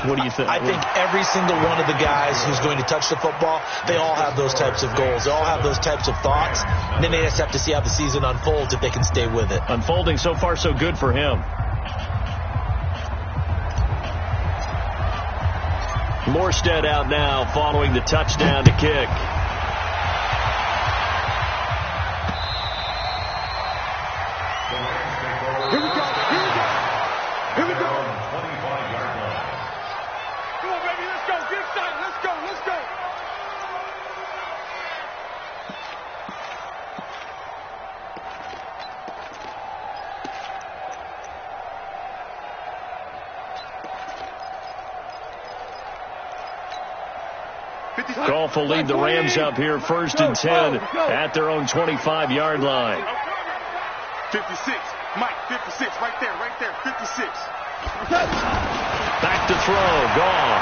What do you think? I think every single one of the guys who's going to touch the football, they all have those types of goals. They all have those types of thoughts. And then they just have to see how the season unfolds if they can stay with it. Unfolding so far so good for him. Morstead out now following the touchdown to kick. Here we go. Here we go. Here we go. 25-yard line. Come on, baby. Let's go. Get excited. Let's go. Let's go. Goff will lead the Rams up here 1st and 10 at their own 25-yard line. 56. Mike, 56. Right there, 56. Back to throw. Goff.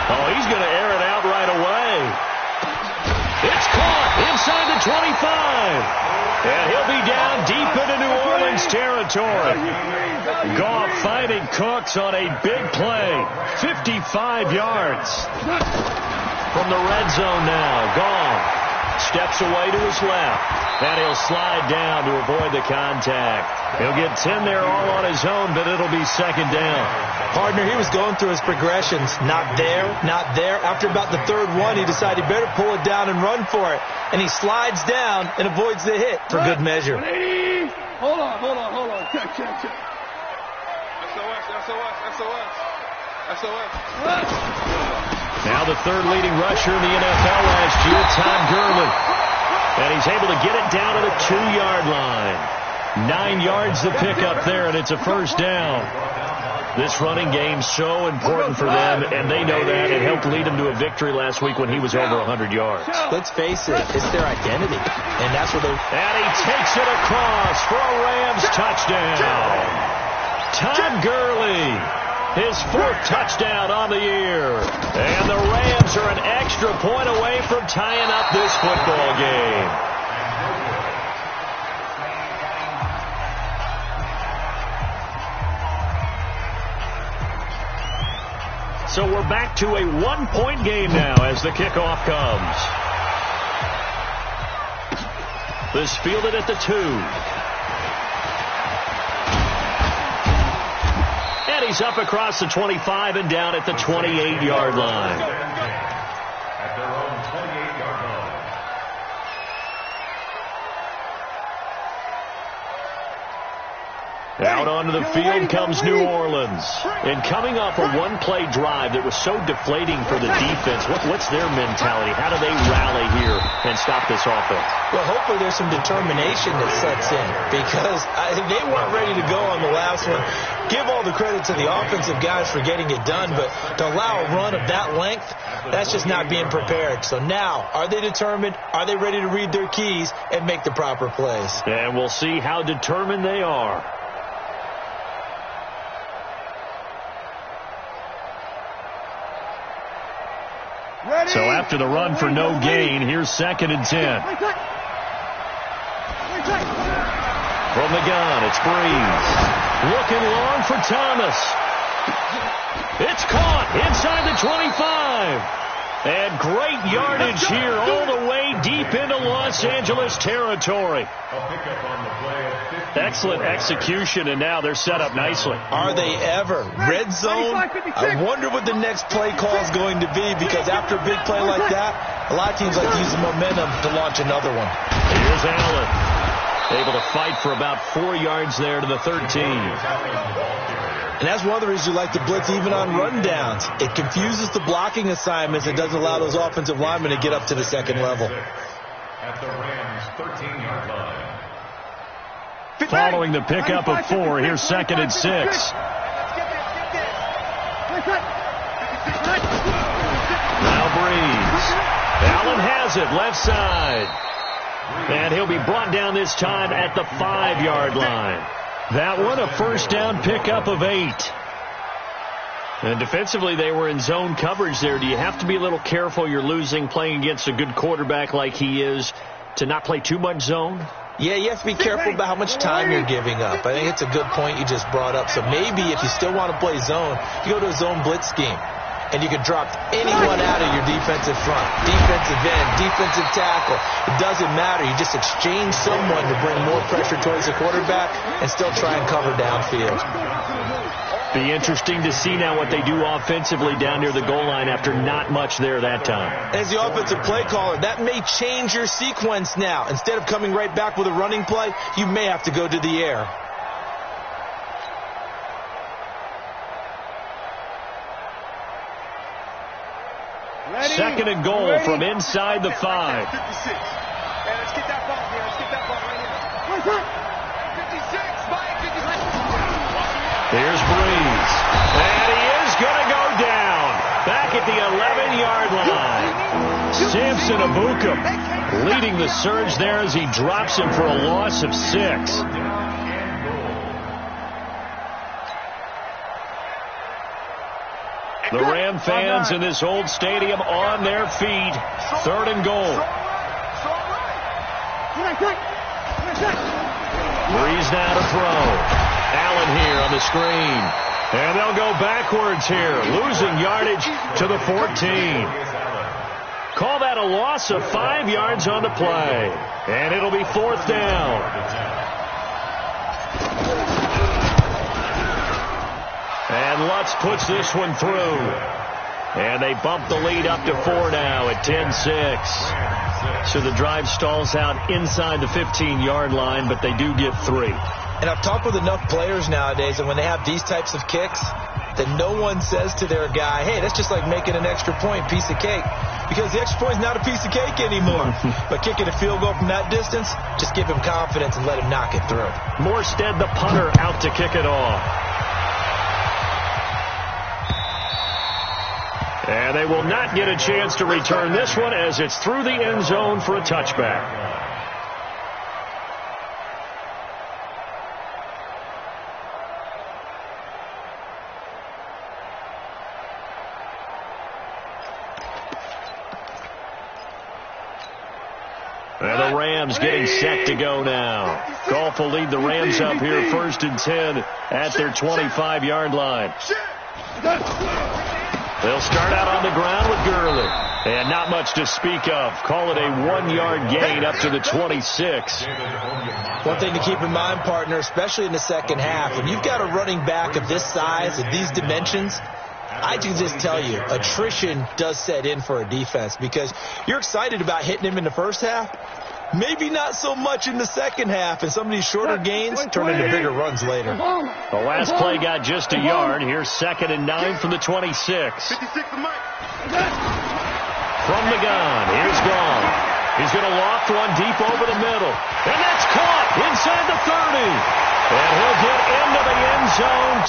Oh, he's going to air it out right away. It's caught inside the 25. And he'll be down deep into New Orleans territory. Goff finding Cooks on a big play. 55 yards. From the red zone now. Goff steps away to his left. And he'll slide down to avoid the contact. He'll get 10 there all on his own, but it'll be 2nd down. Partner, he was going through his progressions. Not there, not there. After about the 3rd one, he decided he better pull it down and run for it. And he slides down and avoids the hit for good measure. Hold on. Check. SOS. Now the 3rd leading rusher in the NFL last year, Todd Gurley. And he's able to get it down to the 2-yard line. 9 yards to pick up there, and it's a 1st down. This running game's so important for them, and they know that. It helped lead them to a victory last week when he was over 100 yards. Let's face it, it's their identity. And that's what they're... And he takes it across for a Rams touchdown. Todd Gurley, his 4th touchdown on the year. And the Rams are an extra point away from tying up this football game. So we're back to a 1-point game now as the kickoff comes. This fielded at the 2. And he's up across the 25 and down at the 28-yard line. At their own 28-yard line. Out onto the field comes New Orleans. And coming off a one-play drive that was so deflating for the defense, what's their mentality? How do they rally here and stop this offense? Well, hopefully there's some determination that sets in because they weren't ready to go on the last one. Give all the credit to the offensive guys for getting it done, but to allow a run of that length, that's just not being prepared. So now, are they determined? Are they ready to read their keys and make the proper plays? And we'll see how determined they are. So after the run for no gain, here's 2nd and 10. From the gun, it's Breeze. Looking long for Thomas. It's caught inside the 25. And great yardage here all the way deep into Los Angeles territory. Excellent execution, and now they're set up nicely. Are they ever? Red zone? I wonder what the next play call is going to be, because after a big play like that, a lot of teams like to use the momentum to launch another one. Here's Allen, able to fight for about 4 yards there to the 13. And that's one of the reasons you like to blitz even on rundowns. It confuses the blocking assignments. It doesn't allow those offensive linemen to get up to the second level. At the Rams' 13-yard line. Following the pickup of 4, here's 2nd and 6. Now Breeze. Allen has it, left side. And he'll be brought down this time at the 5-yard line. That one, a 1st down pickup of 8. And defensively, they were in zone coverage there. Do you have to be a little careful? You're losing, playing against a good quarterback like he is, to not play too much zone? Yeah, you have to be careful about how much time you're giving up. I think it's a good point you just brought up. So maybe if you still want to play zone, you go to a zone blitz scheme. And you can drop anyone out of your defensive front, defensive end, defensive tackle. It doesn't matter. You just exchange someone to bring more pressure towards the quarterback and still try and cover downfield. Be interesting to see now what they do offensively down near the goal line after not much there that time. As the offensive play caller, that may change your sequence now. Instead of coming right back with a running play, you may have to go to the air. Second and goal from inside the 5. 56. Hey, let's get that ball here. Let's get that ball right here. 56, Mike, 56. Here's Breeze. And he is going to go down. Back at the 11-yard line. Samson Abukum leading the surge there as he drops him for a loss of 6. The Ram fans in this old stadium on their feet. Third and goal. Breeze now to throw. Allen here on the screen. And they'll go backwards here, losing yardage to the 14. Call that a loss of 5 yards on the play. And it'll be 4th down. And Lutz puts this one through. And they bump the lead up to 4 now at 10-6. So the drive stalls out inside the 15-yard line, but they do get 3. And I've talked with enough players nowadays, and when they have these types of kicks, that no one says to their guy, hey, that's just like making an extra point, piece of cake. Because the extra point is not a piece of cake anymore. But kicking a field goal from that distance, just give him confidence and let him knock it through. Morstead, the punter, out to kick it off. And they will not get a chance to return this one as it's through the end zone for a touchback. And the Rams getting set to go now. Goff will lead the Rams up here 1st and 10 at their 25-yard line. They'll start out on the ground with Gurley. And not much to speak of. Call it a 1-yard gain up to the 26. One thing to keep in mind, partner, especially in the second half, when you've got a running back of this size, of these dimensions, I can just tell you, attrition does set in for a defense because you're excited about hitting him in the first half. Maybe not so much in the second half, and some of these shorter gains turn into bigger runs later. The last play got just a yard. Here's 2nd and 9 from the 26. 56 From the gun, here's Gone. He's going to loft one deep over the middle. And that's caught inside the 30. And he'll get into the end zone.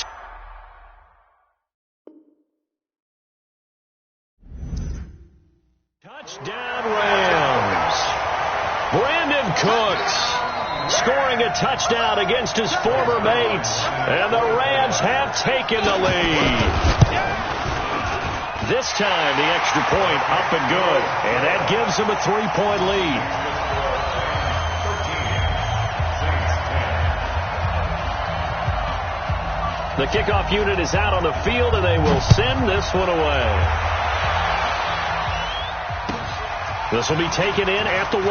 Touchdown Rams. Brandon Cooks scoring a touchdown against his former mates. And the Rams have taken the lead. This time the extra point up and good. And that gives them a 3-point lead. The kickoff unit is out on the field and they will send this one away. This will be taken in at the 1.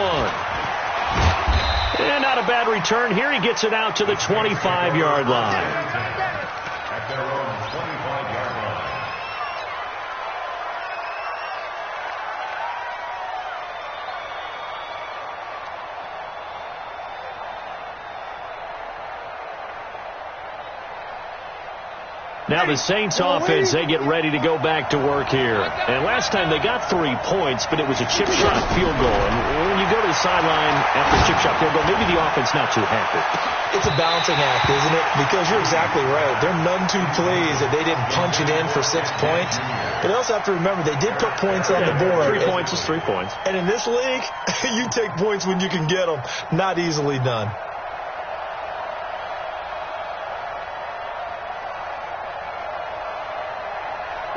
And not a bad return here. He gets it out to the 25-yard line. At their own 25-yard line. Now the Saints offense, they get ready to go back to work here. And last time they got 3 points, but it was a chip shot field goal. And when you go to the sideline after a chip shot field goal, maybe the offense not too happy. It's a balancing act, isn't it? Because you're exactly right. They're none too pleased that they didn't punch it in for 6 points. But you also have to remember, they did put points on the board. 3 points is 3 points. And in this league, you take points when you can get them. Not easily done.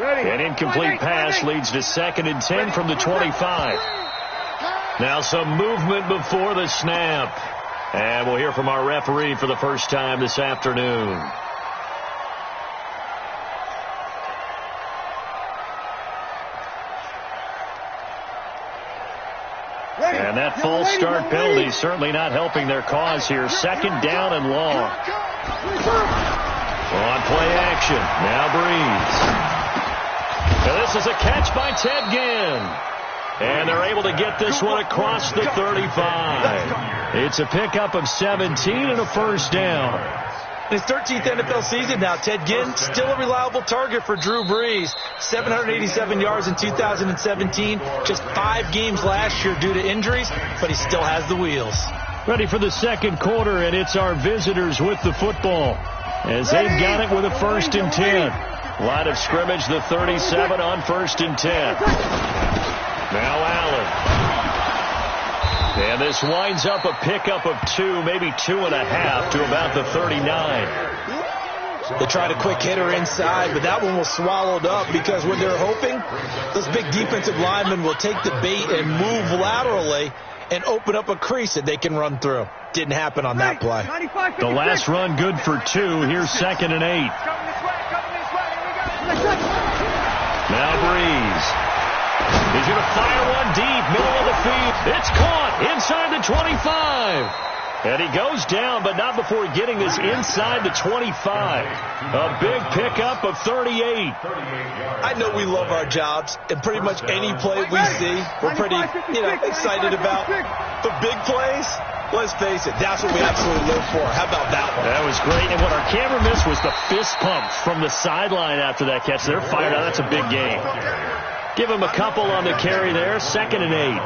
An incomplete pass leads to 2nd and 10 from the 25. Now some movement before the snap. And we'll hear from our referee for the first time this afternoon. And that false start penalty certainly not helping their cause here. Second down and long. On play action. Now Breeze. And this is a catch by Ted Ginn. And they're able to get this one across the 35. It's a pickup of 17 and a first down. In his 13th NFL season now, Ted Ginn still a reliable target for Drew Brees. 787 yards in 2017. Just 5 games last year due to injuries, but he still has the wheels. Ready for the second quarter, and it's our visitors with the football as they've got it with a 1st and 10. Line of scrimmage, the 37 on 1st and 10. Now Allen. And this winds up a pickup of 2, maybe 2.5 to about the 39. They tried a quick hitter inside, but that one was swallowed up because when they're hoping, those big defensive linemen will take the bait and move laterally and open up a crease that they can run through. Didn't happen on that play. The last run good for 2. Here's 2nd and 8. Now Breeze. He's going to fire one deep, middle of the field. It's caught inside the 25. And he goes down, but not before getting this inside the 25. A big pickup of 38. I know we love our jobs, and pretty much any play we see, we're pretty, excited about. The big plays, let's face it, that's what we absolutely live for. How about that one? That was great. And what our camera missed was the fist pump from the sideline after that catch. They're fired out. That's a big game. Give him a couple on the carry there. 2nd and 8.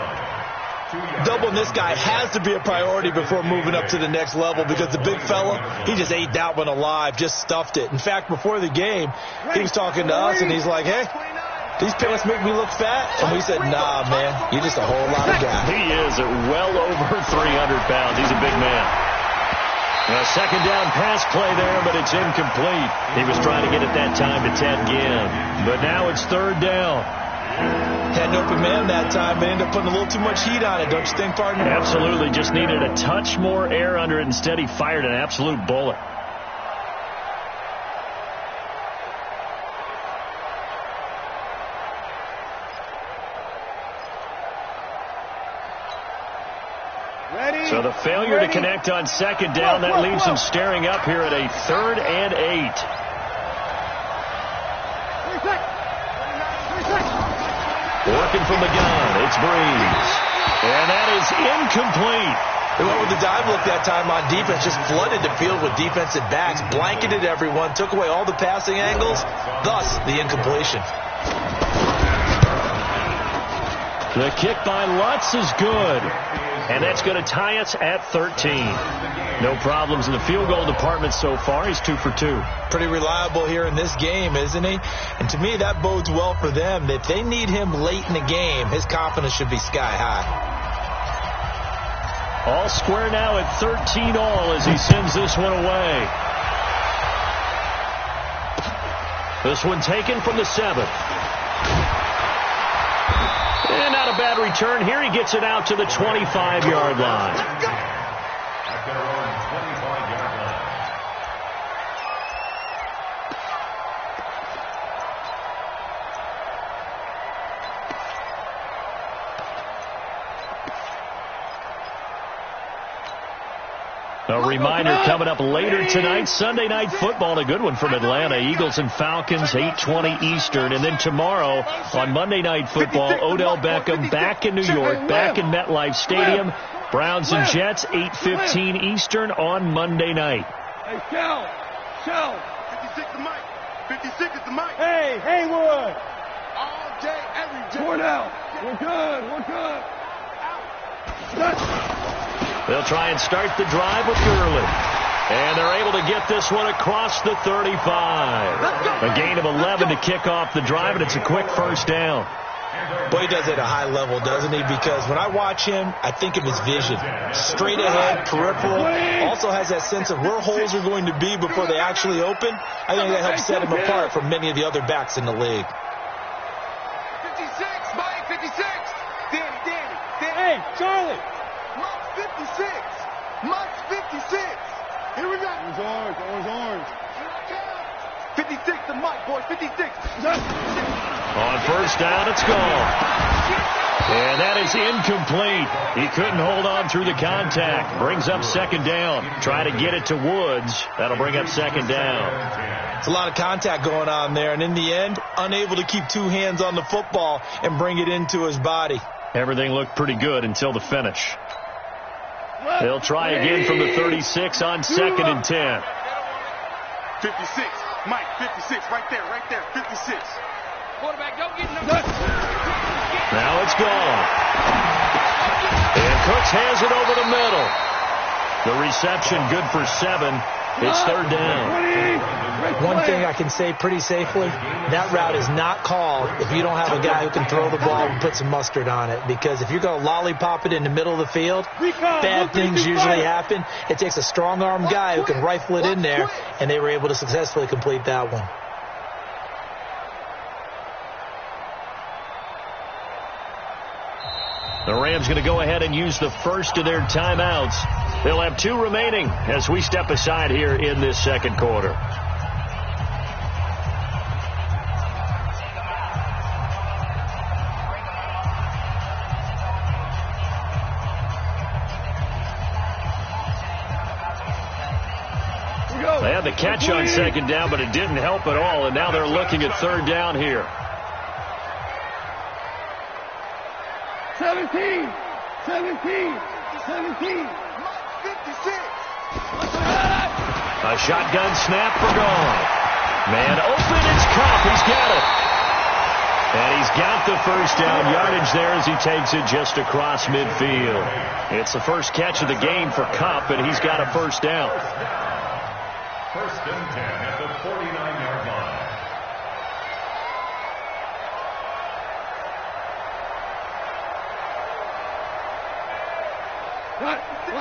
Doubling this guy has to be a priority before moving up to the next level because the big fella, he just ate that one alive, just stuffed it. In fact, before the game, he was talking to us, and he's like, hey, these pants make me look fat. And we said, nah, man, you're just a whole lot of guy. He is at well over 300 pounds. He's a big man. A second down pass play there, but it's incomplete. He was trying to get it that time to Ted Ginn. But now it's 3rd down. Had an open man that time, but ended up putting a little too much heat on it, don't you think, partner? Absolutely. Just needed a touch more air under it. Instead, he fired an absolute bullet. So the failure to connect on 2nd down, that leaves him staring up here at a 3rd and 8. Working from the gun, it's Breeze. And that is incomplete. They went with the dive look that time on defense, just flooded the field with defensive backs, blanketed everyone, took away all the passing angles, thus the incompletion. The kick by Lutz is good. And that's going to tie us at 13. No problems in the field goal department so far. He's 2 for 2. Pretty reliable here in this game, isn't he? And to me, that bodes well for them. If they need him late in the game, his confidence should be sky high. All square now at 13 all as he sends this one away. This one taken from the 7th. And not a bad return here. He gets it out to the 25-yard line. A reminder coming up later tonight, Sunday Night Football, a good one from Atlanta. Eagles and Falcons, 8:20 Eastern. And then tomorrow on Monday Night Football, Odell Beckham back in New York, back in MetLife Stadium. Browns and Jets, 8:15 Eastern on Monday night. Hey, Shell. 56 the mic. 56 is the mic. Hey, Haywood. All day, every day. Cornell. We're good. Out. They'll try and start the drive with Gurley. And they're able to get this one across the 35. A gain of 11 to kick off the drive, and it's a quick first down. Boy, he does it at a high level, doesn't he? Because when I watch him, I think of his vision. Straight ahead, peripheral. Also has that sense of where holes are going to be before they actually open. I think that helps set him apart from many of the other backs in the league. 56, Mike, 56. Danny. Hey, Charlie. 56. Mike's 56. Here we go. Orange. 56 to Mike, boys. 56. On first down, it's gone. And that is incomplete. He couldn't hold on through the contact. Brings up second down. Try to get it to Woods. That'll bring up second down. It's a lot of contact going on there, and in the end, unable to keep two hands on the football and bring it into his body. Everything looked pretty good until the finish. They'll try again from the 36 on 2nd and 10. 56. Mike, 56. Right there. 56. Quarterback, don't get number. Now it's gone. And Cooks has it over the middle. The reception good for 7. It's third down. One thing I can say pretty safely, that route is not called if you don't have a guy who can throw the ball and put some mustard on it. Because if you're going to lollipop it in the middle of the field, bad things usually happen. It takes a strong-armed guy who can rifle it in there, and they were able to successfully complete that one. The Rams going to go ahead and use the first of their timeouts. They'll have 2 remaining as we step aside here in this second quarter. They had the catch on second down, but it didn't help at all, and now they're looking at third down here. 17. 56. A shotgun snap for Gone. Man open, it's Kupp. He's got it. And he's got the first down yardage there as he takes it just across midfield. It's the first catch of the game for Kupp, and he's got a first down. First and 10 at the 49-yard line.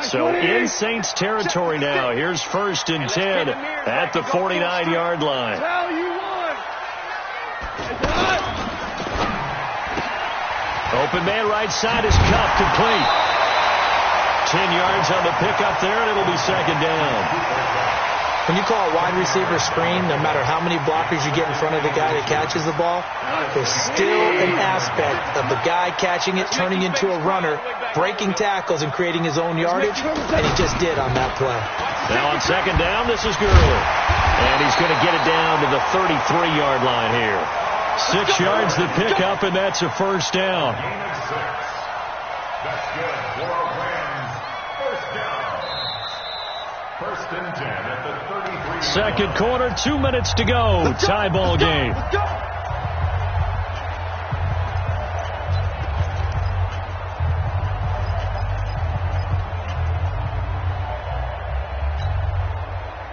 So in Saints territory now. Here's first and 10 at the 49-yard line. Open man right side is Kupp, complete. 10 yards on the pickup there, and it'll be second down. When you call a wide receiver screen, no matter how many blockers you get in front of the guy that catches the ball, there's still an aspect of the guy catching it, turning into a runner, breaking tackles, and creating his own yardage, and he just did on that play. Now on second down, this is Gurley. And he's going to get it down to the 33-yard line here. 6 yards the pickup, and that's a first down. That's good for Rams. First down. First and 10 at the 33. Second quarter, 2 minutes to go. Tie ball game.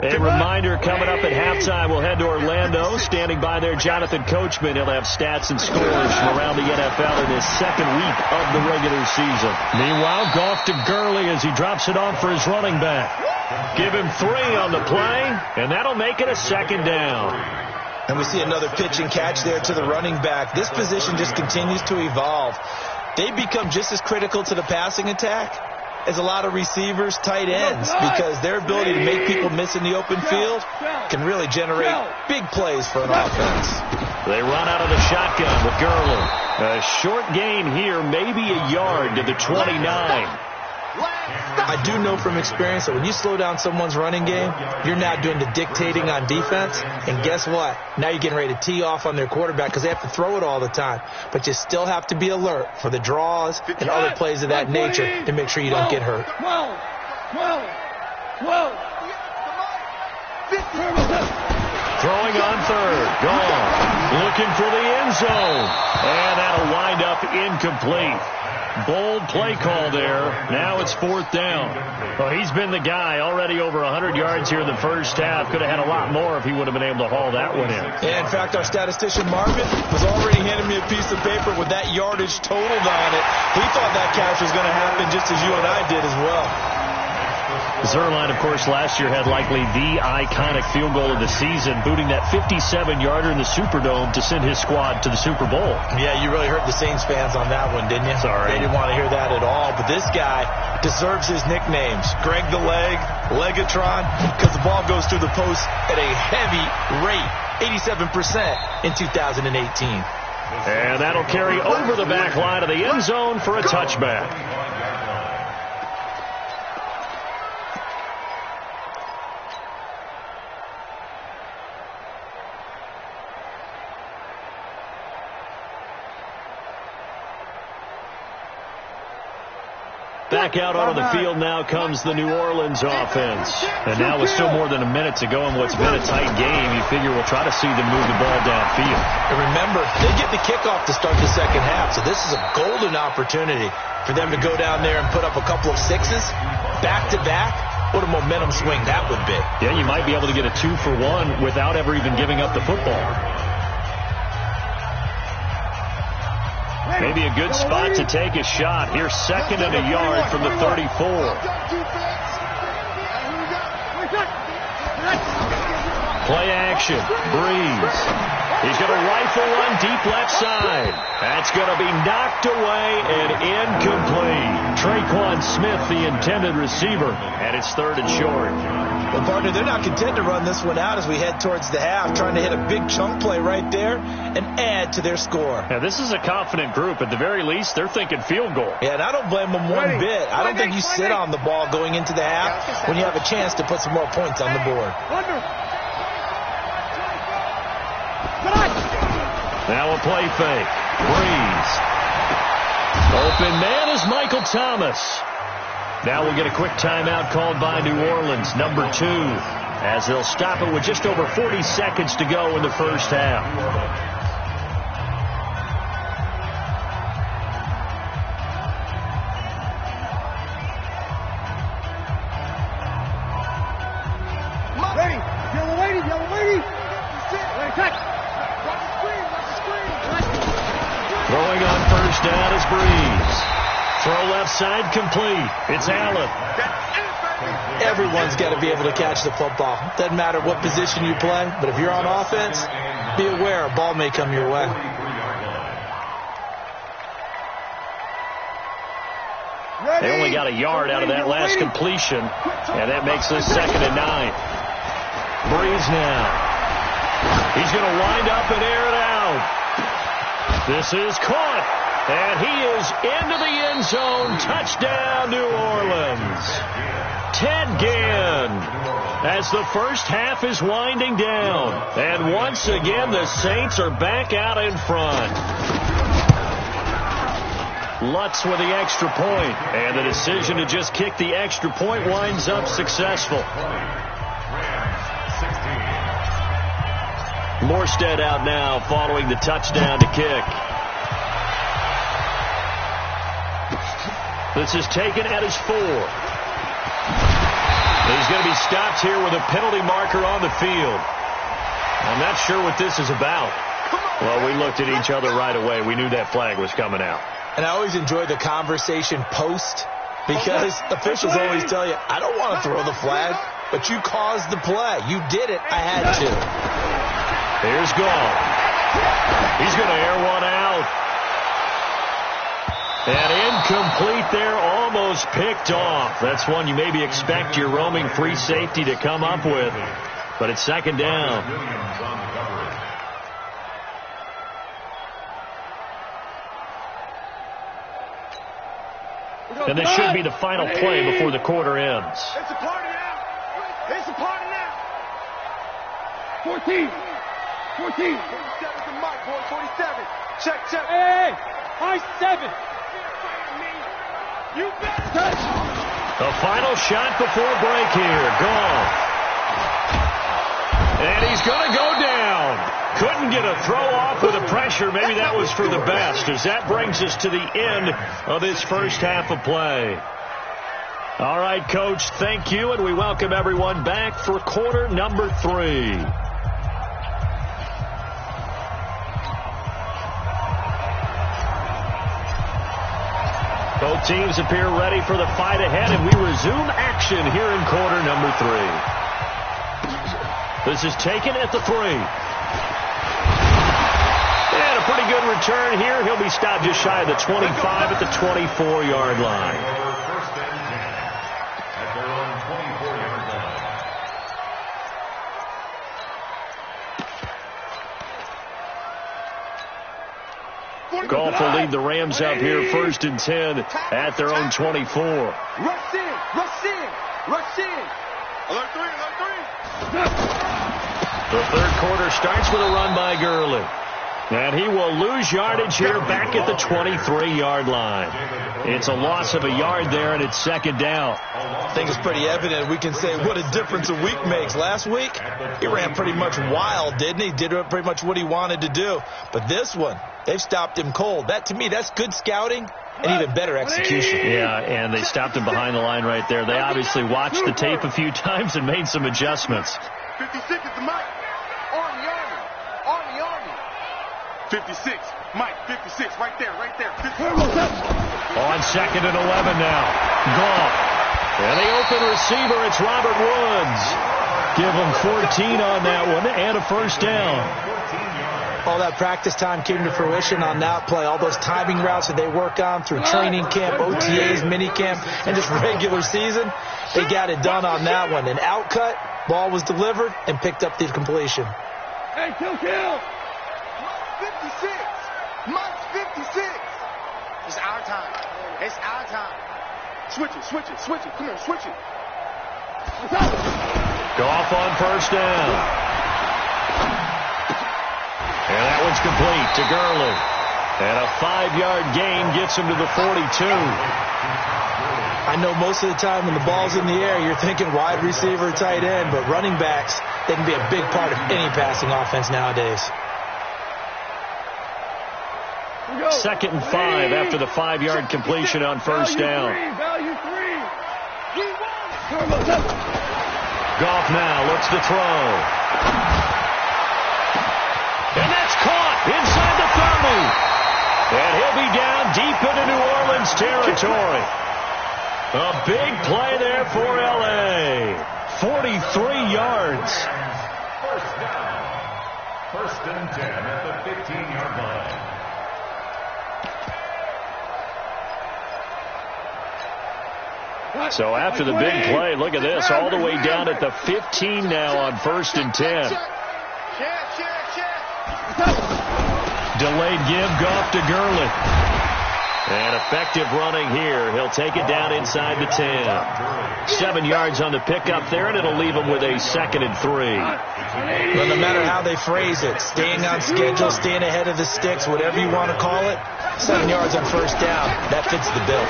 A reminder coming up at halftime, we'll head to Orlando. Standing by there, Jonathan Coachman. He'll have stats and scores from around the NFL in his second week of the regular season. Meanwhile, Goff to Gurley as he drops it off for his running back. Give him 3 on the play, and that'll make it a second down. And we see another pitch and catch there to the running back. This position just continues to evolve. They become just as critical to the passing attack as a lot of receivers, tight ends, because their ability to make people miss in the open field can really generate big plays for an offense. They run out of the shotgun with Gurley. A short gain here, maybe a yard to the 29. I do know from experience that when you slow down someone's running game, you're now doing the dictating on defense. And guess what? Now you're getting ready to tee off on their quarterback because they have to throw it all the time. But you still have to be alert for the draws and other plays of that nature to make sure you don't get hurt. 12. Throwing on third. Gone. Looking for the end zone. And that'll wind up incomplete. Bold play call there. Now it's fourth down. Well, he's been the guy already over 100 yards here in the first half. Could have had a lot more if he would have been able to haul that one in. Yeah, in fact, our statistician Marvin was already handing me a piece of paper with that yardage totaled on it. He thought that catch was going to happen just as you and I did as well. Zerline, of course, last year had likely the iconic field goal of the season, booting that 57-yarder in the Superdome to send his squad to the Super Bowl. Yeah, you really hurt the Saints fans on that one, didn't you? Sorry. They didn't want to hear that at all. But this guy deserves his nicknames. Greg the Leg, Legatron, because the ball goes through the post at a heavy rate, 87% in 2018. And that'll carry over the back line of the end zone for a touchback. Back out onto the field now comes the New Orleans offense. And now with still more than a minute to go in what's been a tight game, you figure we'll try to see them move the ball downfield. And remember, they get the kickoff to start the second half, so this is a golden opportunity for them to go down there and put up a couple of sixes back-to-back. What a momentum swing that would be. Yeah, you might be able to get a 2-for-1 without ever even giving up the football. Maybe a good spot to take a shot. Here's 2nd and a yard from the 34. Play action. Breeze. He's going to rifle one deep left side. That's going to be knocked away and incomplete. Traquan Smith, the intended receiver, and it's 3rd and short. Well, partner, they're not content to run this one out as we head towards the half, trying to hit a big chunk play right there and add to their score. Now, this is a confident group. At the very least, they're thinking field goal. Yeah, and I don't blame them one bit. I don't think you sit on the ball going into the half when you have a chance to put some more points on the board. Now a play fake. Breeze. Open man is Michael Thomas. Now we'll get a quick timeout called by New Orleans, number 2, as they'll stop it with just over 40 seconds to go in the first half. Throwing on first down is Breeze. Throw left side complete. It's Allen. Everyone's got to be able to catch the football. Doesn't matter what position you play, but if you're on offense, be aware a ball may come your way. They only got a yard out of that last completion, and that makes this 2nd and 9. Breeze now. He's going to wind up and air it out. This is caught, and he is into the end zone. Touchdown, New Orleans. Ted Ginn, as the first half is winding down. And once again, the Saints are back out in front. Lutz with the extra point, and the decision to just kick the extra point winds up successful. Morstead out now following the touchdown to kick. This is taken at his 4. He's going to be stopped here with a penalty marker on the field. I'm not sure what this is about. Well, we looked at each other right away. We knew that flag was coming out. And I always enjoy the conversation post because officials always tell you, I don't want to throw the flag, but you caused the play. You did it. I had to. Here's Gall. He's going to air one out. And incomplete there, almost picked off. That's one you maybe expect your roaming free safety to come up with. But it's 2nd down. And this should be the final play before the quarter ends. It's a party now. It's a party now. 14. 14. 47's the mic, boy. 47. Check. Hey. High 7. You better touch. The final shot before break here. Gone. And he's going to go down. Couldn't get a throw off with the pressure. Maybe that was for the best, as that brings us to the end of this first half of play. All right, Coach, thank you, and we welcome everyone back for quarter number 3. Both teams appear ready for the fight ahead, and we resume action here in quarter number 3. This is taken at the 3. And a pretty good return here. He'll be stopped just shy of the 25 at the 24-yard line. First and 10 at their own 24-yard line. Goff will lead the Rams up here first and 10 at their own 24. Rush in, rush in, rush in. Alert 3, alert 3. The third quarter starts with a run by Gurley. And he will lose yardage here back at the 23-yard line. It's a loss of a yard there, and it's second down. I think it's pretty evident. We can say what a difference a week makes. Last week, he ran pretty much wild, didn't he? Did pretty much what he wanted to do. But this one, they've stopped him cold. That, to me, that's good scouting and even better execution. Yeah, and they stopped him behind the line right there. They obviously watched the tape a few times and made some adjustments. 56 is the mic. Army, Army. Army, Army. 56. Mike, 56. Right there, right there. 56. On second and 11 now. Goff. And the open receiver, it's Robert Woods. Give him 14 on that one and a first down. All that practice time came to fruition on that play. All those timing routes that they work on through training camp, OTAs, mini camp, and just regular season, they got it done on that one. An outcut, ball was delivered, and picked up the completion. Hey, kill. 56. Mike's 56. It's our time. It's our time. Switch it. Come on, switch it. Goff on first down. And that one's complete to Gurley. And a 5-yard gain gets him to the 42. I know most of the time when the ball's in the air, you're thinking wide receiver, tight end, but running backs, they can be a big part of any passing offense nowadays. Second and 5 after the 5-yard completion on first down. Value 3. Goff now looks to throw. And that's caught inside the 30. And he'll be down deep into New Orleans territory. A big play there for L.A. 43 yards. First down. First and 10 at the 15-yard line. So after the big play, look at this, all the way down at the 15 now on first and 10. Delayed give, Goff to Gurley. And effective running here. He'll take it down inside the 10. 7 yards on the pickup there, and it'll leave him with a second and 3. Well, no matter how they phrase it, staying on schedule, staying ahead of the sticks, whatever you want to call it, 7 yards on first down, that fits the bill.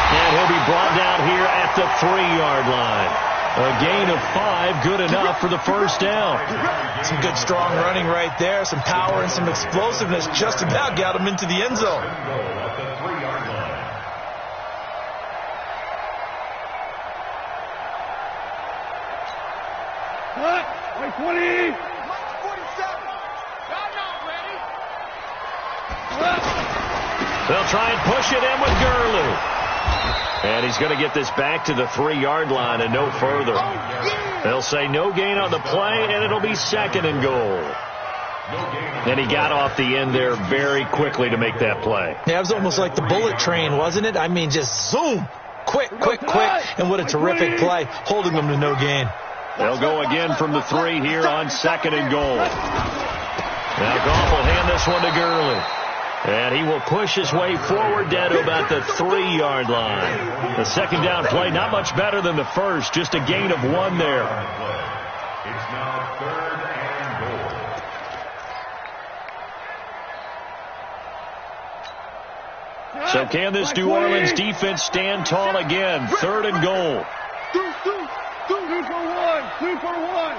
And he'll be brought down here at the 3-yard line. A gain of 5, good enough for the first down. Some good strong running right there, some power and some explosiveness, just about got him into the end zone. At the 3-yard line. Cut. Wait, 20. Mike 47. Y'all not ready. They'll try and push it in with Gurley. And he's going to get this back to the 3-yard line and no further. They'll say no gain on the play, and it'll be second and goal. And he got off the end there very quickly to make that play. Yeah, it was almost like the bullet train, wasn't it? I mean, just zoom. Quick. And what a terrific play, holding them to no gain. They'll go again from the 3 here on second and goal. Now Goff will hand this one to Gurley. And he will push his way forward down to about the 3-yard line. The second down play, not much better than the first, just a gain of 1 there. It's now third and goal. So can this New Orleans defense stand tall again? Third and goal. 2 for 1.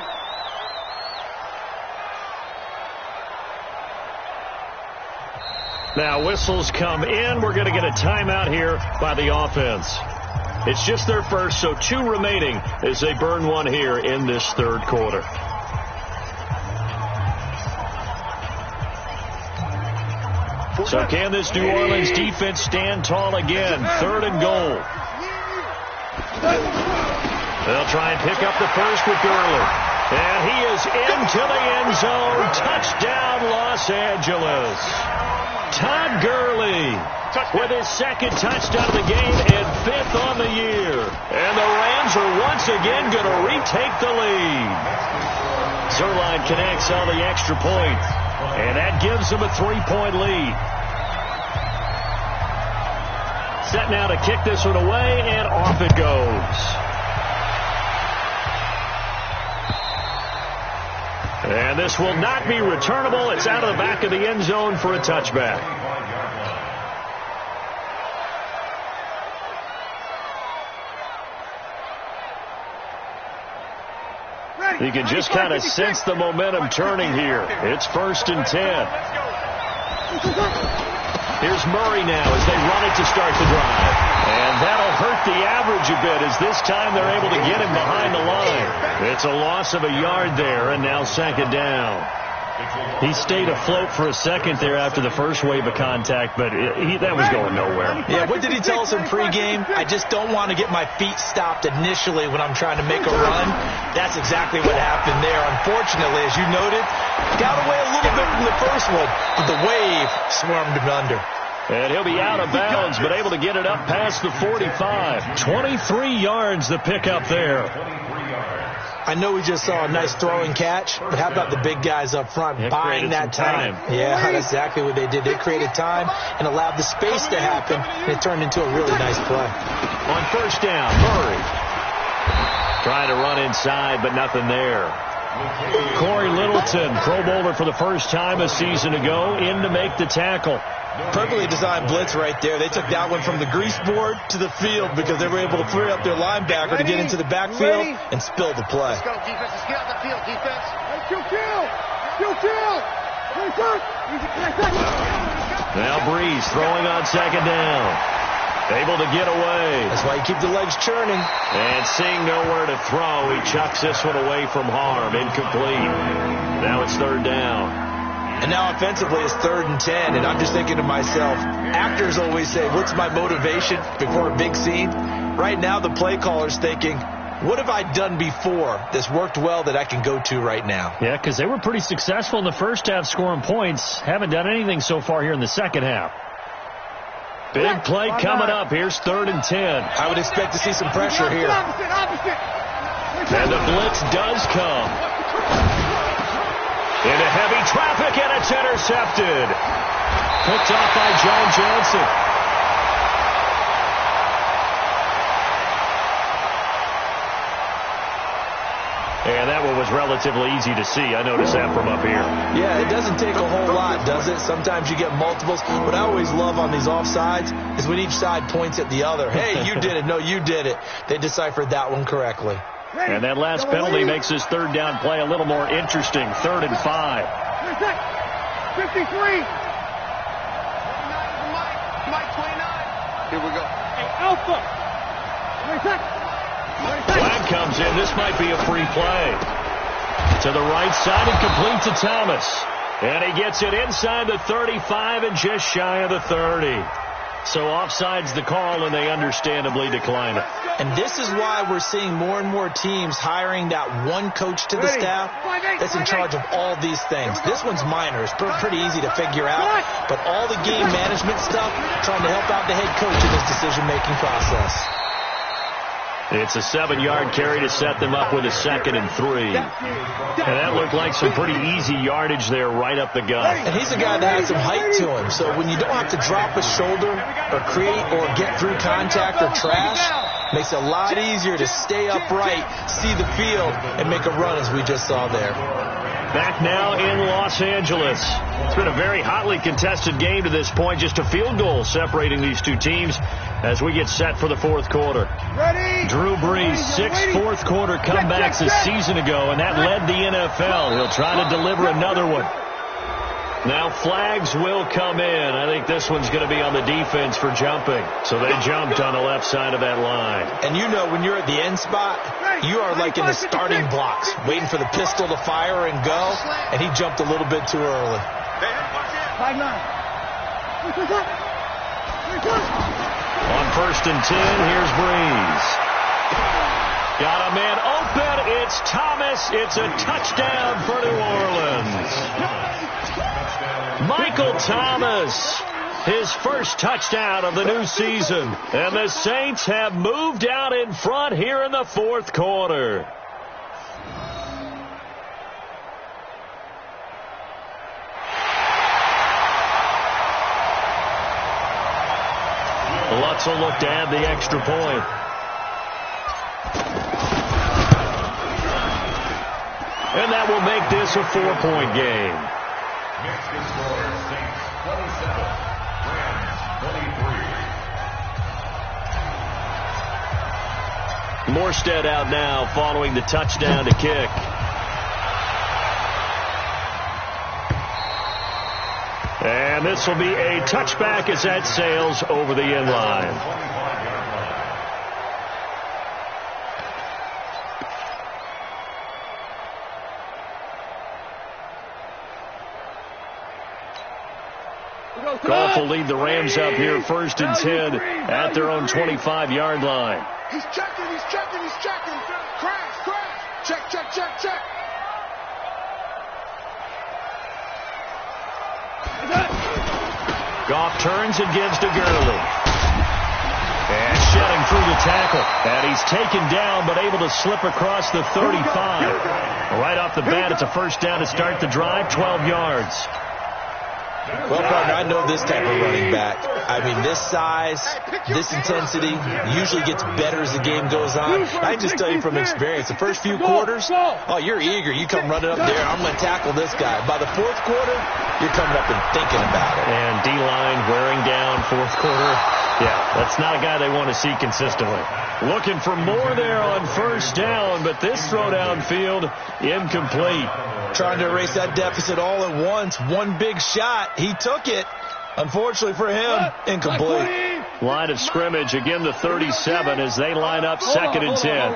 Now whistles come in. We're going to get a timeout here by the offense. It's just their first, so 2 remaining as they burn 1 here in this third quarter. So can this New Orleans defense stand tall again? 3rd and goal. They'll try and pick up the first with Gurley. And he is into the end zone. Touchdown, Los Angeles. Todd Gurley with his 2nd touchdown of the game and 5th on the year. And the Rams are once again going to retake the lead. Zerline connects on the extra point, and that gives them a 3-point lead. Set now to kick this one away, and off it goes. And this will not be returnable. It's out of the back of the end zone for a touchback. You can just kind of sense the momentum turning here. It's 1st and 10. Here's Murray now as they run it to start the drive. And that'll hurt the average a bit as this time they're able to get him behind the line. It's a loss of a yard there, and now 2nd down. He stayed afloat for a second there after the first wave of contact, but that was going nowhere. Yeah, what did he tell us in pregame? I just don't want to get my feet stopped initially when I'm trying to make a run. That's exactly what happened there. Unfortunately, as you noted, got away a little bit from the first one, but the wave swarmed him under. And he'll be out of bounds, but able to get it up past the 45. 23 yards the pickup there. I know we just saw a nice throwing catch, but how about the big guys up front buying that time? Yeah, that's exactly what they did. They created time and allowed the space to happen, and it turned into a really nice play. On 1st down, Murray trying to run inside, but nothing there. Corey Littleton, Pro Bowler for the first time a season ago, in to make the tackle. Perfectly designed blitz right there. They took that one from the grease board to the field because they were able to free up their linebacker to get into the backfield and spill the play. Let's go, defense. Let's get out the field, defense. Now Breeze throwing on 2nd down. Able to get away. That's why you keep the legs churning. And seeing nowhere to throw, he chucks this one away from harm. Incomplete. Now it's 3rd down. And now offensively it's 3rd and 10, and I'm just thinking to myself, actors always say, what's my motivation before a big scene? Right now the play caller's thinking, what have I done before that's worked well that I can go to right now? Yeah, because they were pretty successful in the first half scoring points. Haven't done anything so far here in the second half. Big play coming up. Here's 3rd and 10. I would expect to see some pressure here. And the blitz does come. Into heavy traffic, and it's intercepted. Picked off by John Johnson. And that one was relatively easy to see. I noticed that from up here. Yeah, it doesn't take a whole lot, does it? Sometimes you get multiples. What I always love on these offsides is when each side points at the other. Hey, you did it. No, you did it. They deciphered that one correctly. And that last penalty makes this 3rd down play a little more interesting. 3rd and 5. 53. Mike 29. Here we go. Hey, Alpha. Flag comes in. This might be a free play. To the right side and complete to Thomas. And he gets it inside the 35 and just shy of the 30. So offside's the call, and they understandably decline it. And this is why we're seeing more and more teams hiring that one coach to the staff that's in charge of all these things. This one's minor. It's pretty easy to figure out. But all the game management stuff, trying to help out the head coach in his decision-making process. It's a 7-yard carry to set them up with a 2nd and 3. And that looked like some pretty easy yardage there right up the gut. And he's a guy that had some height to him. So when you don't have to drop a shoulder or create or get through contact or trash, makes it a lot easier to stay upright, see the field, and make a run as we just saw there. Back now in Los Angeles. It's been a very hotly contested game to this point. Just a field goal separating these two teams as we get set for the 4th quarter. Drew Brees, 6 fourth-quarter comebacks a season ago, and that led the NFL. He'll try to deliver another one. Now flags will come in. I think this one's going to be on the defense for jumping. So they jumped on the left side of that line. And you know when you're at the end spot, you are like in the starting blocks, waiting for the pistol to fire and go, and he jumped a little bit too early. On 1st and 10, here's Breeze. Got a man open. It's Thomas. It's a touchdown for New Orleans. Michael Thomas, his first touchdown of the new season. And the Saints have moved out in front here in the fourth quarter. Lutz will look to add the extra point. And that will make this a 4-point game. Next to score, Saints 27, Rams 23. Morstead out now following the touchdown to kick. And this will be a touchback as that sails over the end line. Goff will lead the Rams up here 1st and 10 at their own 25-yard line. He's checking. Crash. Check. Goff turns and gives to Gurley. And shedding through the tackle. And he's taken down but able to slip across the 35. Right off the bat, it's a first down to start the drive, 12 yards. Well, partner, I know this type of running back. I mean, this size, this intensity usually gets better as the game goes on. I can just tell you from experience, the first few quarters, oh, you're eager. You come running up there, I'm going to tackle this guy. By the fourth quarter, you're coming up and thinking about it. And D-line wearing down fourth quarter. Yeah, that's not a guy they want to see consistently. Looking for more there on first down, but this throw downfield incomplete. Trying to erase that deficit all at once. One big shot. He took it. Unfortunately for him, incomplete. Line of scrimmage, again the 37 as they line up 2nd and 10.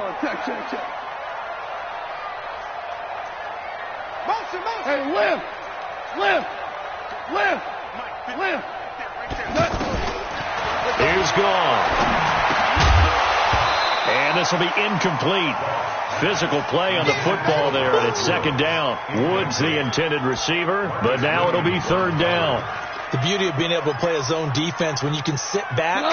Hey, lift. Here's gone. And this will be incomplete. Physical play on the football there, and it's 2nd down. Woods the intended receiver, but now it'll be 3rd down. The beauty of being able to play a zone defense, when you can sit back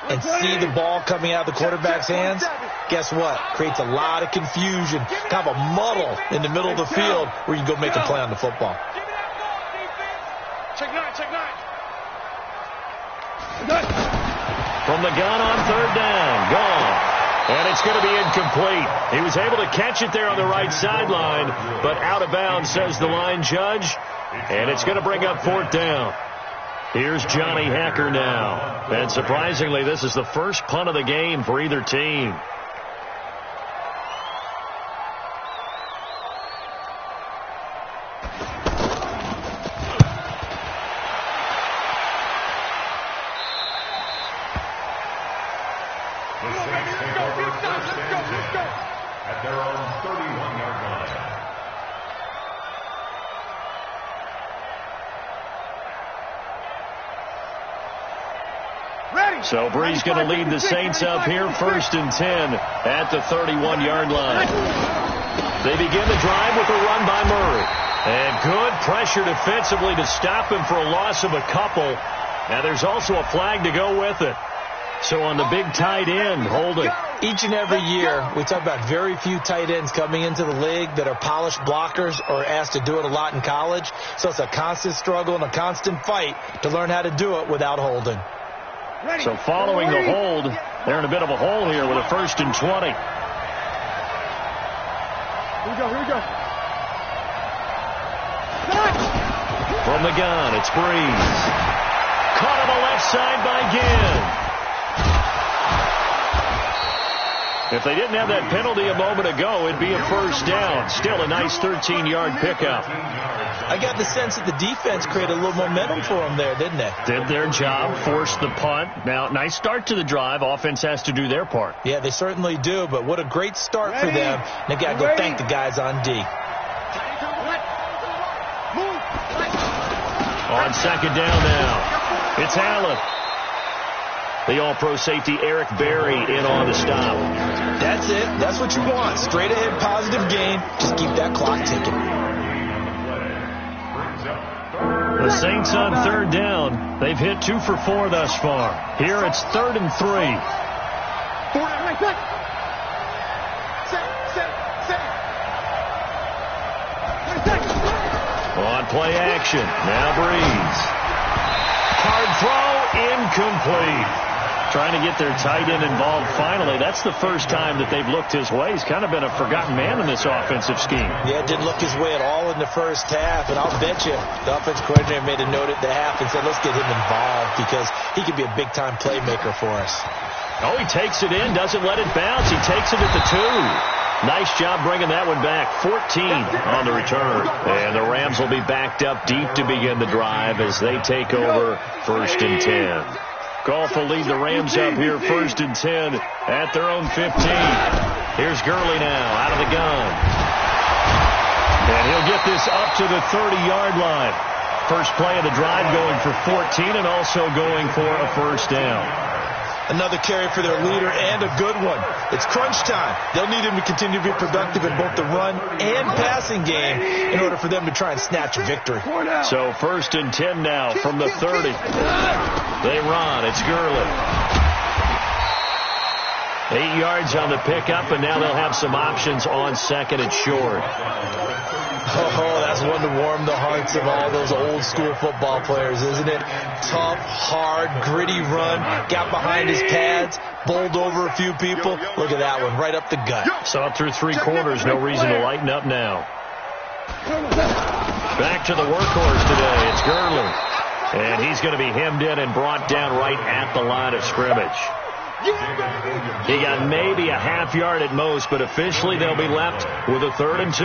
and see the ball coming out of the quarterback's hands, guess what? Creates a lot of confusion, kind of a muddle in the middle of the field where you can go make a play on the football. Check nine. From the gun on 3rd down, gone. And it's going to be incomplete. He was able to catch it there on the right sideline, but out of bounds, says the line judge. And it's going to bring up 4th down. Here's Johnny Hacker now. And surprisingly, this is the first punt of the game for either team. At their own 31-yard line. So Breeze going to lead the Saints up here 1st and 10 at the 31-yard line. They begin the drive with a run by Murray. And good pressure defensively to stop him for a loss of a couple. And there's also a flag to go with it. So on the big tight end, holding. Each and every year, we talk about very few tight ends coming into the league that are polished blockers or asked to do it a lot in college. So it's a constant struggle and a constant fight to learn how to do it without holding. So following the hold, they're in a bit of a hole here with a 1st and 20. Here we go. From the gun, it's Breeze. Caught on the left side by Ginn. If they didn't have that penalty a moment ago, it'd be a first down. Still a nice 13-yard pickup. I got the sense that the defense created a little momentum for them there, didn't they? Did their job, forced the punt. Now, nice start to the drive. Offense has to do their part. Yeah, they certainly do, but what a great start for them. And they got to go thank the guys on D. On 2nd down now. It's Allen. The all-pro safety Eric Berry in on the stop. That's it. That's what you want. Straight ahead, positive gain. Just keep that clock ticking. The Saints on third down. They've hit 2 for 4 thus far. Here it's 3rd and 3. On play action. Now Breeze. Hard throw, incomplete. Trying to get their tight end involved finally. That's the first time that they've looked his way. He's kind of been a forgotten man in this offensive scheme. Yeah, didn't look his way at all in the first half. And I'll bet you the offensive coordinator made a note at the half and said, let's get him involved because he could be a big-time playmaker for us. Oh, he takes it in, doesn't let it bounce. He takes it at the 2. Nice job bringing that one back. 14 on the return. And the Rams will be backed up deep to begin the drive as they take over 1st and 10. Goff will lead the Rams up here 1st and 10 at their own 15. Here's Gurley now out of the gun. And he'll get this up to the 30-yard line. First play of the drive going for 14 and also going for a first down. Another carry for their leader and a good one. It's crunch time. They'll need him to continue to be productive in both the run and passing game in order for them to try and snatch a victory. So 1st and 10 now from the 30. They run. It's Gurley. 8 yards on the pickup, and now they'll have some options on 2nd and short. Oh, that's one to warm the hearts of all those old-school football players, isn't it? Tough, hard, gritty run. Got behind his pads, bowled over a few people. Look at that one, right up the gut. Saw it through 3 quarters. No reason to lighten up now. Back to the workhorse today. It's Gurley. And he's going to be hemmed in and brought down right at the line of scrimmage. He got maybe a half yard at most, but officially they'll be left with a 3rd and 2.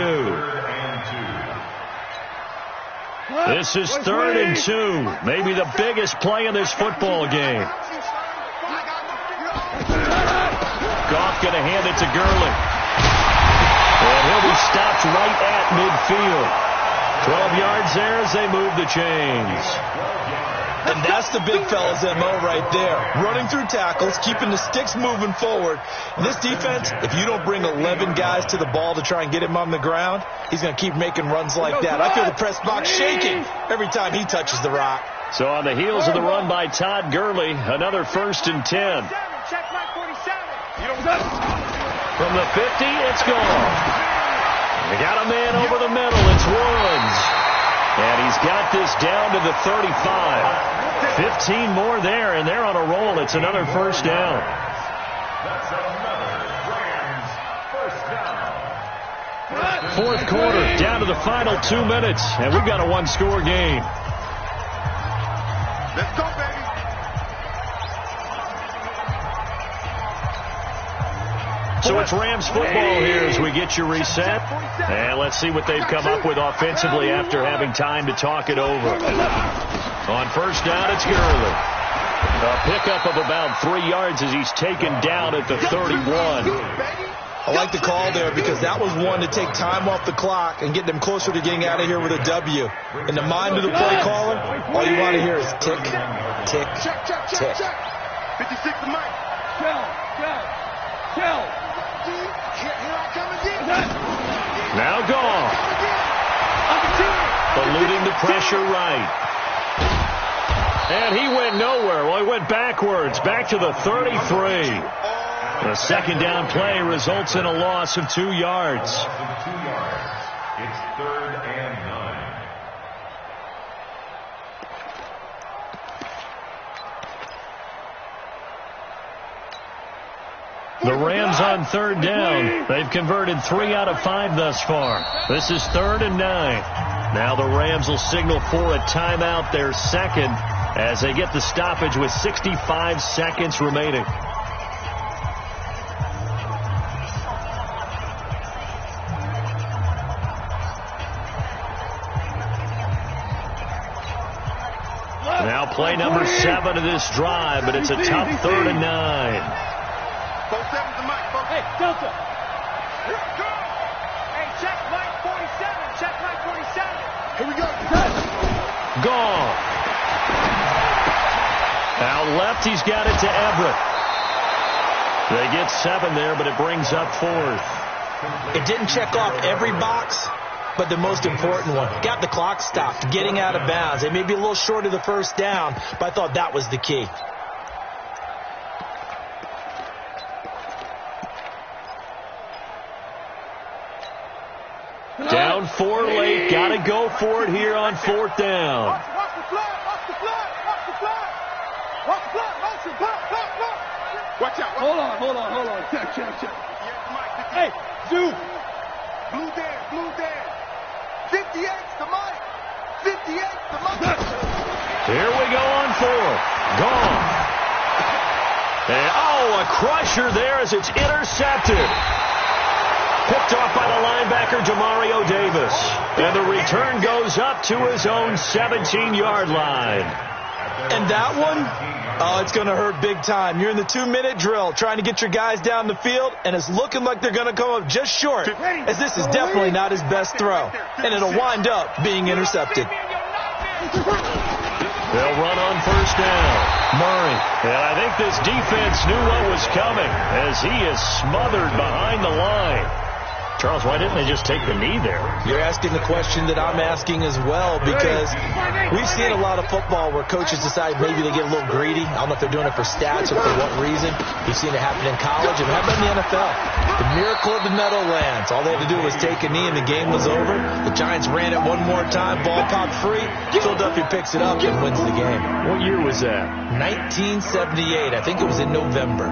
This is 3rd and 2. Maybe the biggest play in this football game. Goff going to hand it to Gurley. And he'll be stopped right at midfield. 12 yards there as they move the chains. And that's the big fella's MO right there. Running through tackles, keeping the sticks moving forward. And this defense, if you don't bring 11 guys to the ball to try and get him on the ground, he's going to keep making runs like that. I feel the press box shaking every time he touches the rock. So on the heels of the run by Todd Gurley, another 1st and 10. From the 50, it's gone. They got a man over the middle. It's Woods. And he's got this down to the 35. 15 more there, and they're on a roll. It's another first down. That's another Rams first down. 4th quarter, down to the final 2 minutes, and we've got a 1-score game. Let's go, baby. So it's Rams football here as we get you reset. And let's see what they've come up with offensively after having time to talk it over. On first down, it's Gurley. A pickup of about 3 yards as he's taken down at the 31. I like the call there because that was one to take time off the clock and get them closer to getting out of here with a W. In the mind of the play caller, all you want to hear is tick, tick, tick. 56 to Mike. Kill. Here I come again. Now Goff. Eluding the pressure right. And he went nowhere. Well, he went backwards, back to the 33. The second down play results in a loss of 2 yards. It's 3rd and 9. The Rams on 3rd down. They've converted 3 out of 5 thus far. This is 3rd and 9. Now the Rams will signal for a timeout, their second, as they get the stoppage with 65 seconds remaining. Now play number 7 of this drive, but it's a tough 3rd and 9. 47 to Mike. Hey, Delta. Hey, check Mike 47. Check Mike 47. Here we go. Gone. Out left, he's got it to Everett. They get 7 there, but it brings up 4th. It didn't check off every box, but the most important one. Got the clock stopped, getting out of bounds. They may be a little short of the first down, but I thought that was the key. Down 4 late. Got to go for it here on 4th down. Watch the flag, watch the flag, watch the flag. Watch the flag, motion, block. Watch out. Hold on. Check. Hey, Zoo. Blue Dan. 58's the mic. 58's the mic. Here we go on 4th. Gone. And, a crusher there as it's intercepted. Picked off by the linebacker, Demario Davis. And the return goes up to his own 17-yard line. And that one, it's going to hurt big time. You're in the 2-minute drill trying to get your guys down the field, and it's looking like they're going to come up just short, as this is definitely not his best throw. And it'll wind up being intercepted. They'll run on 1st down. Murray. And I think this defense knew what was coming as he is smothered behind the line. Charles, why didn't they just take the knee there? You're asking the question that I'm asking as well, because we've seen a lot of football where coaches decide maybe they get a little greedy. I don't know if they're doing it for stats or for what reason. You've seen it happen in college and happen in the NFL. The miracle of the Meadowlands. All they had to do was take a knee and the game was over. The Giants ran it one more time. Ball popped free. Philadelphia picks it up and wins the game. What year was that? 1978. I think it was in November.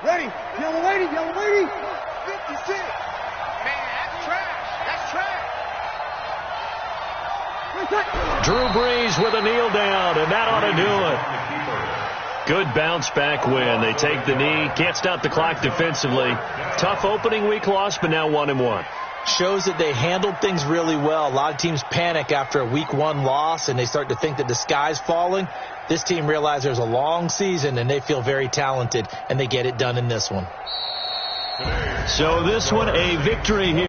Ready, yellow lady. 56. Man, that's trash. Drew Brees with a kneel down, and that ought to do it. Good bounce back win. They take the knee. Can't stop the clock defensively. Tough opening week loss, but now 1-1. Shows that they handled things really well. A lot of teams panic after a week 1 loss, and they start to think that the sky's falling. This team realized there's a long season, and they feel very talented, and they get it done in this one. So this one, a victory here.